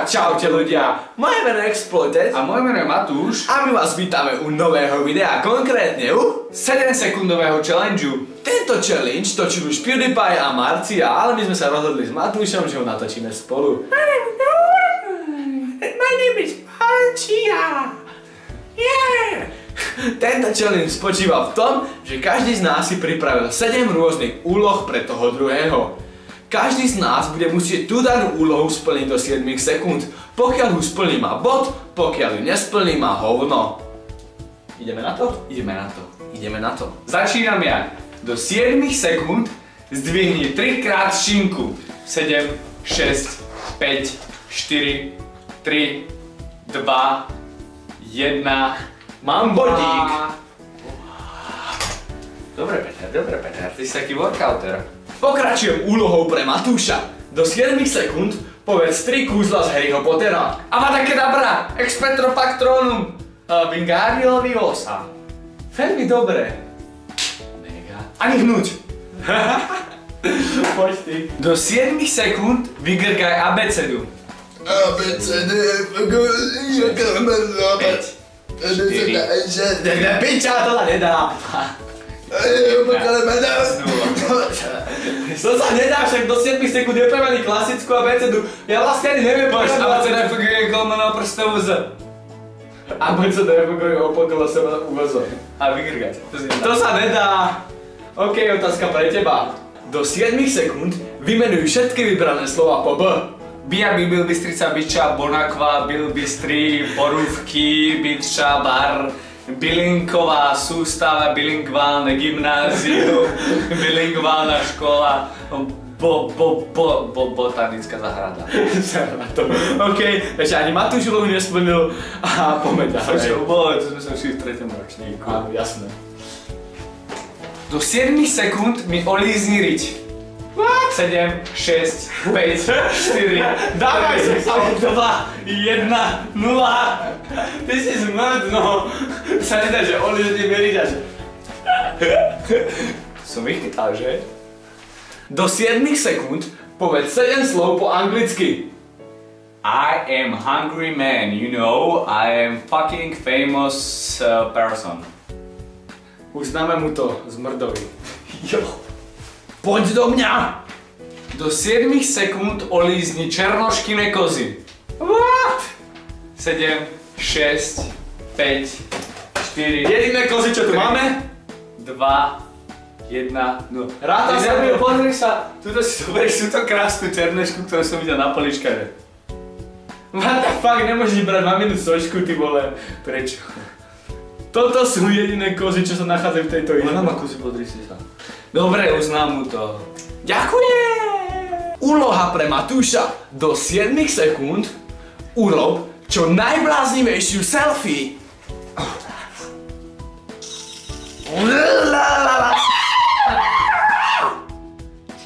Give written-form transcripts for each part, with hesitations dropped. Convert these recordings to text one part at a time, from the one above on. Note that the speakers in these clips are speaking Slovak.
Čaute ľudia, moje meno je Exploited a moje meno je Matúš a my vás vítame u nového videa, konkrétne u 7-sekundového challengeu. Tento challenge točili už PewDiePie a Marcia, ale my sme sa rozhodli s Matúšom, že ho natočíme spolu. My name is Marcia. Yeah! Tento challenge spočíva v tom, že každý z nás si pripravil 7 rôznych úloh pre toho druhého. Každý z nás bude musieť tú danú úlohu splniť do 7 sekúnd. Pokiaľ ju splní, má bod, pokiaľ ju nesplní, má hovno. Ideme na to? Ideme na to. Ideme na to. Začínam ja. Do 7 sekúnd zdvihni 3-krát šinku. 7, 6, 5, 4, 3, 2, 1. Mám bodík. Dobre Peter, ty si taký workouter. Pokračujem úlohou pre Matúša. Do 7 sekúnd povedz 3 kúzla z Harryho Pottera. Avada Kedavra, Expectro Patronum, Wingardium Leviosa. Veľmi dobre. Mega. Ani hnúť. Poď ty. Do 7 sekúnd vygrgaj abecedu. Piča, to sa nedá. To sa nedá, však do 7 sekúnd je prevaný klasickú abecedu. Ja vlastne ani neviem povedať Abeceda FG kolmeno prstov Z. Abeceda FG okolo seba uvozom. A vygrgať. To sa nedá. OK, otázka pre teba. Do 7 sekúnd vymenuj všetky vybrané slova po B. Biaby, Bilbystrica, Byča, Bonakva, Bilbystry, Borúvky, Byča, Bar, Bylinková sústava, bilingválne gymnázium, bilingválna škola, botanická záhrada. OK, ešte ani Matúš úlohu nesplnil a poďme ďalej. To sme sa učili v 3. ročníku. Áno, jasné. Do 7 sekúnd mi olízni riť. 7, 6, 5, 4, Dávaj si sa. 2, 1, 0. Ty si zmrt, no. Sa nedá, že olízni riť až. Som vychytal, že? Do 7 sekúnd povedz 7 slov po anglicky. I am hungry man, you know, I am fucking famous person. Uznáme mu to, zmrdovi. Jo. Poď do mňa! Do 7 sekúnd olízni černoškine kozy. What? 7, 6, 5, 4, Jediné kozy, čo tu máme? 2, 1, 0. Ráta sa mi. Pozri sa, tuto si zoberieš túto krásnu černošku, ktorú som videl na poličkare. What the fuck, nemôžeš brať maminu sočku, ty vole. Prečo? Toto sú jediné kozy, čo sa nachádzajú v tejto izbe. Mám kusy, podri si sa. Dobre, uznám mu to. Ďakujem! Úloha pre Matúša. Do 7 sekúnd urob čo najbláznivejšiu selfie.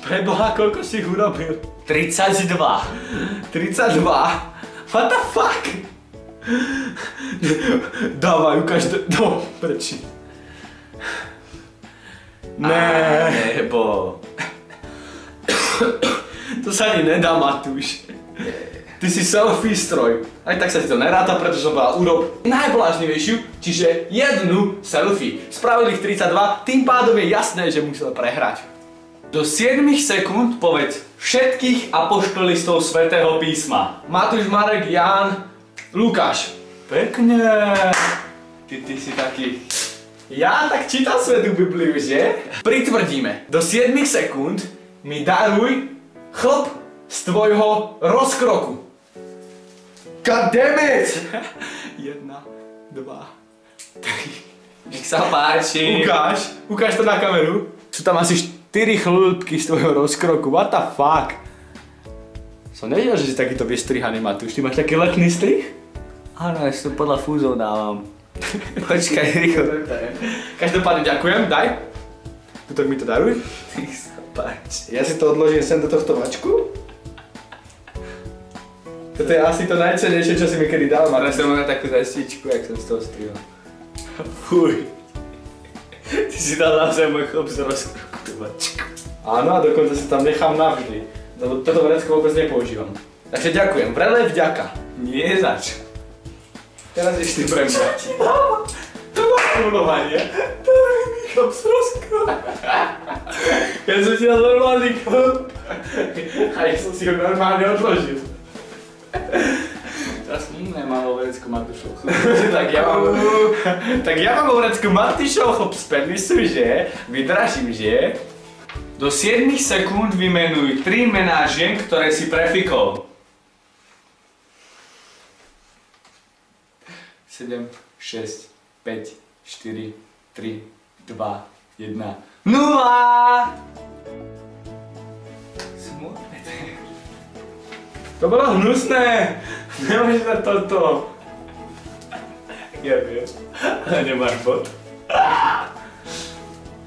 Preboha, koľko si ich urobil? 32. 32? What the fuck? Dávaj, ukáž to. No, preči. Nebo... To sa ani nedá, Matúš. Ty si selfie stroj. Aj tak sa ti to neráta, pretože som povedal urob najbláznivejšiu, čiže jednu selfie. Spravil ich 32, tým pádom je jasné, že musel prehrať. Do 7 sekúnd povedz všetkých apoštolistov Svätého písma. Matúš, Marek, Ján, Lukáš. Pekne. Ty si taký... Ja tak čítam Svätú Bibliu, že? Pritvrdíme. Do 7 sekúnd mi daruj chlp z tvojho rozkroku. God damn it! 1, 2, 3. Nech sa páči. Ukáž to na kameru. Sú tam asi 4 chlpky z tvojho rozkroku. What the fuck? Som nevedel, že si takýto vystrihaný, Matúš. Ty máš taký letný strih? Áno, ja si to podľa fúzov dávam. Počkaj, rýchlo. Každopádne ďakujem, daj. Tuto mi to daruj. Nech sa páči. Ja si to odložím sem do tohto vačku. Toto je asi to najcennejšie, čo si mi kedy dal, Ale som mal takú zastičku, jak som z toho strihol. Fuj. Ty si dal naozaj môj chlop z rozkroku, tú vačku. Áno, a dokonca si tam nechám navždy. Toto vrecko vôbec nepoužívam. Takže ďakujem, vrele vďaka. Nie zač. Teraz ešte pre mňa. To má ulovanie. To je mi chlap z rozkro. Ja som ti dal normálny chlap. A ja som si ho normálne odložil. Teraz nemám vrecku Matúšov. Tak ja mám vrecku Matúšov chlap z penisu, že? Vydražím, že? Do 7 sekúnd vymenuj 3 mená žien, ktoré si prefikol. 7, 6, 5, 4, 3, 2, 1, 0! Smutné to je. To bolo hnusné! Nemôžeš dať toto. Ja viem, ale nemáš bod.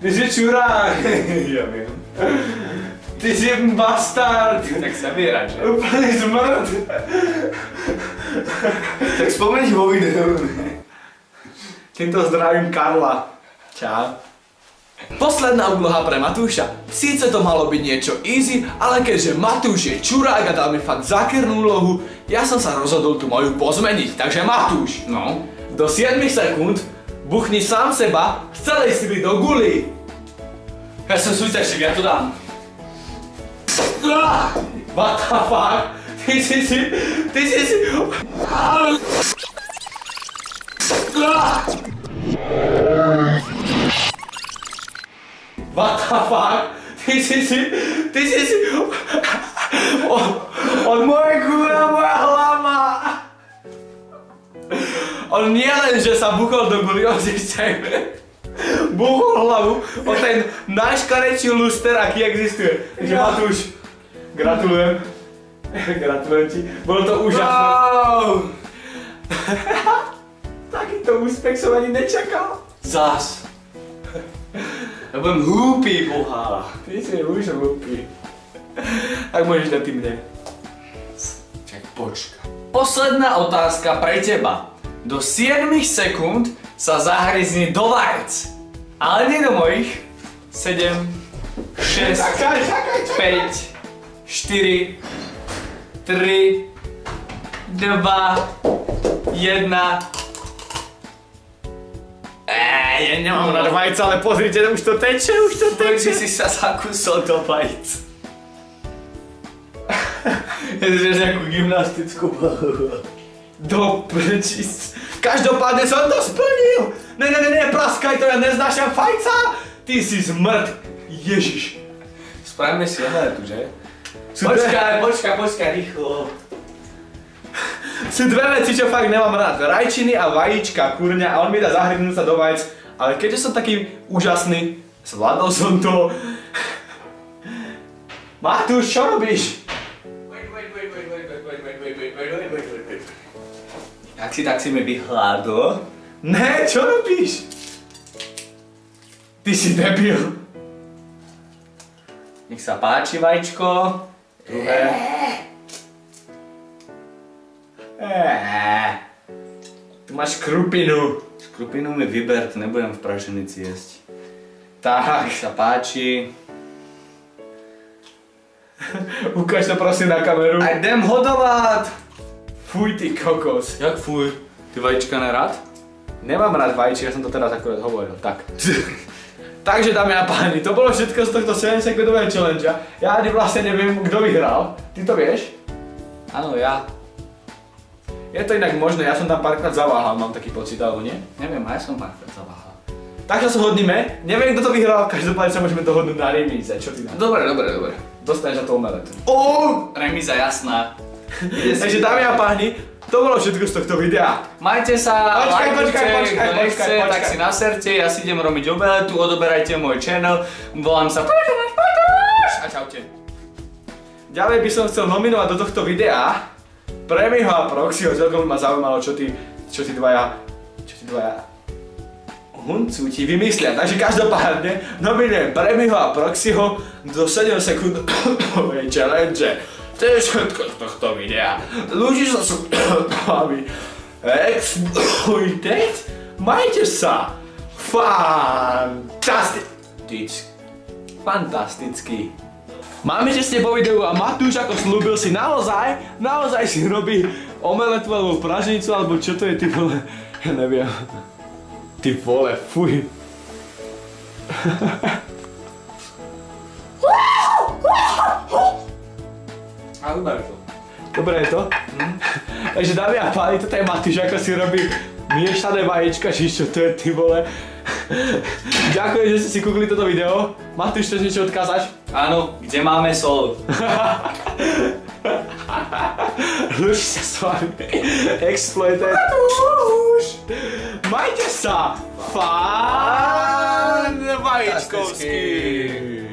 Ty si čurák! Ja viem. Ty si bastard! Tak sa vierať, že? Úplný zmrt! Tak spomeň vo videu. Týmto zdravím Karla. Čau. Posledná úloha pre Matúša. Síce to malo byť niečo easy, ale keďže Matúš je čurák a dal mi fakt zákernú úlohu, ja som sa rozhodol tú moju pozmeniť. Takže Matúš, No? do 7 sekúnd buchni sám seba z celej sily do guly. Ja som súťažík, ja to dám. What the fuck? Ty si... What the fuck? Ty si... On moje kúra, moja hlava! On nie len, že sa buchol do guly, on si buchol hlavu o ten najškarečší luster, aký existuje. Takže Matúš, gratulujem. Gratulujem ti. Bolo to úžasné. Wow! Takýto úspech som ani nečakal. Zas. Ja budem hlúpy, boha. Ty si už hlúpy. Tak môžeš dať ty mne. Čak, počka. Posledná otázka pre teba. Do 7 sekúnd sa zahryzni do vajec. Ale nie do mojich. 7, 6, 5, 4, 3, 2, 1. Ja nemám rád vajca, ale pozrite, už to teče, Ty si sa zakúsol do vajec. Ja si nejakú gymnastickú bahu. Do prčíc. Každopádne som to splnil. Ne, praskaj to, ja neznášam fajca. Ty si zmrt. Ježiš. Spravíme si omeletu, že? Počkaj, rýchlo. Sú dve veci, čo fakt nemám rád. Rajčiny a vajíčka, kurňa, a on mi dá zahryznúť sa do vajec. Ale keďže som taký úžasný, zvládol som to. Matúš, čo robíš? Tak si mi vyhládol. Ne, čo robíš? Ty si debil. Nech sa páči, vajíčko. Druhé. Tu máš krupinu. Škrupinu mi vyber, to nebudem v praženici jesť. Tak. Nech sa páči. Ukáž to prosím na kameru. A idem hodovať. Fuj, ty kokos. Jak fuj? Ty vajíčka nerád? Nemám rád vajíčky, ja som to teraz akurát hovoril. Tak. Takže dámy a páni, to bolo všetko z tohto 7-sekundového challengea. Ja ani vlastne neviem, kto vyhral. Ty to vieš? Áno, ja. Je to inak možné, ja som tam párkrát zaváhal, mám taký pocit, alebo nie? Neviem, aj som párkrát zaváhal. Takže sa hodníme, neviem kto to vyhral, každopádne sa môžeme dohodnúť na remíze, čo ty na? Dobre. Dostaneš na to omeletu. Remíza jasná. Takže dámy a páni, to bolo všetko z tohto videa. Majte sa, Počkaj, kto nechce, tak si naserte, ja si idem robiť omeletu, odoberajte môj channel, volám sa a čaute. Ďalej by som chcel nominovať do tohto videa Premiho a Proxyho, celkom ma zaujímalo, čo tí dvaja huncúti vymyslia. Takže každopádne nominujem Premiho a Proxyho do 7 sekundovej challenge. To je všetko z tohto videa. Ľudí sa sú vami. Exploited? Majte sa! Fantastický. Máme že ste po videu a Matúš ako slúbil si naozaj si robí omeletu alebo praženicu alebo čo to je ty vole, ja neviem. Ty vole, fuj. A dobré to. Dobre je to? Takže dámy a páni, toto je Matúš ako si robí miešané vaječka, či čo to je ty vole. Ďakujem, že ste si kúkli toto video. Matúš, chceš niečo odkázať? Áno, kde máme sol? Ľudí sa s vami. Exploited. Matúš! Majte sa! Fán vaječkovský!